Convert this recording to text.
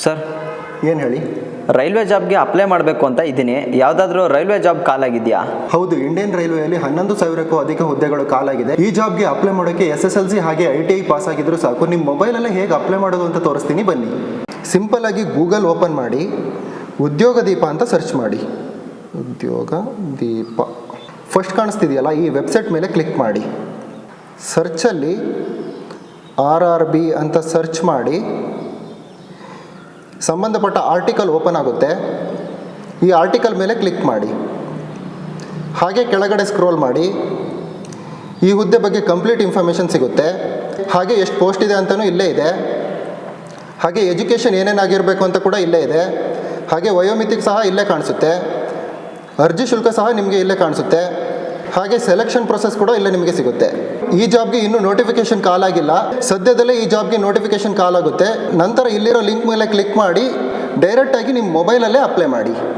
Sir, ಏನು ಹೇಳಿ? Railway ಜಾಬ್ಗೆ apply ಮಾಡಬೇಕು ಅಂತ ಇದ್ದೀನಿ. ಯಾವುದಾದ್ರೂ ರೈಲ್ವೆ ಜಾಬ್ ಕಾಲಾಗಿದೆಯಾ? ಹೌದು, ಇಂಡಿಯನ್ ರೈಲ್ವೆಯಲ್ಲಿ 11,000ಕ್ಕೂ ಅಧಿಕ ಹುದ್ದೆಗಳು ಕಾಲಾಗಿದೆ. ಈ ಜಾಬ್ಗೆ ಅಪ್ಲೈ ಮಾಡೋಕ್ಕೆ SSLC ಹಾಗೆ ITI ಪಾಸ್ ಆಗಿದ್ರು ಸಾಕು. ನಿಮ್ಮ ಮೊಬೈಲಲ್ಲೇ ಹೇಗೆ ಅಪ್ಲೈ ಮಾಡೋದು ಅಂತ ತೋರಿಸ್ತೀನಿ, ಬನ್ನಿ. ಸಿಂಪಲ್ ಆಗಿ ಗೂಗಲ್ ಓಪನ್ ಮಾಡಿ ಉದ್ಯೋಗ ದೀಪ ಅಂತ ಸರ್ಚ್ ಮಾಡಿ. ಉದ್ಯೋಗ ದೀಪ ಫಸ್ಟ್ ಕಾಣಿಸ್ತಿದೆಯಲ್ಲ, ಈ ವೆಬ್ಸೈಟ್ ಮೇಲೆ ಕ್ಲಿಕ್ ಮಾಡಿ. ಸರ್ಚಲ್ಲಿ RRB ಅಂತ ಸರ್ಚ್ ಮಾಡಿ ಸಂಬಂಧಪಟ್ಟ ಆರ್ಟಿಕಲ್ ಓಪನ್ ಆಗುತ್ತೆ. ಈ ಆರ್ಟಿಕಲ್ ಮೇಲೆ ಕ್ಲಿಕ್ ಮಾಡಿ. ಹಾಗೆ ಕೆಳಗಡೆ ಸ್ಕ್ರೋಲ್ ಮಾಡಿ. ಈ ಹುದ್ದೆ ಬಗ್ಗೆ ಕಂಪ್ಲೀಟ್ ಇನ್ಫಾರ್ಮೇಷನ್ ಸಿಗುತ್ತೆ. ಹಾಗೆ ಎಷ್ಟು ಪೋಸ್ಟ್ ಇದೆ ಅಂತಲೂ ಇಲ್ಲೇ ಇದೆ. ಹಾಗೆ ಎಜುಕೇಷನ್ ಏನೇನಾಗಿರಬೇಕು ಅಂತ ಕೂಡ ಇಲ್ಲೇ ಇದೆ. ಹಾಗೆ ವಯೋಮಿತಿಗೆ ಸಹ ಇಲ್ಲೇ ಕಾಣಿಸುತ್ತೆ. ಅರ್ಜಿ ಶುಲ್ಕ ಸಹ ನಿಮಗೆ ಇಲ್ಲೇ ಕಾಣಿಸುತ್ತೆ. ಹಾಗೆ ಸೆಲೆಕ್ಷನ್ ಪ್ರೊಸೆಸ್ ಕೂಡ ಇಲ್ಲೇ ನಿಮಗೆ ಸಿಗುತ್ತೆ. ಈ ಜಾಬ್ಗೆ ಇನ್ನೂ ನೋಟಿಫಿಕೇಶನ್ ಕಾಲ್ ಆಗಿಲ್ಲ. ಸದ್ಯದಲ್ಲೇ ಈ ಜಾಬ್ಗೆ ನೋಟಿಫಿಕೇಶನ್ ಕಾಲ್ ಆಗುತ್ತೆ. ನಂತರ ಇಲ್ಲಿರೋ ಲಿಂಕ್ ಮೇಲೆ ಕ್ಲಿಕ್ ಮಾಡಿ ಡೈರೆಕ್ಟಾಗಿ ನಿಮ್ಮ ಮೊಬೈಲಲ್ಲೇ ಅಪ್ಲೈ ಮಾಡಿ.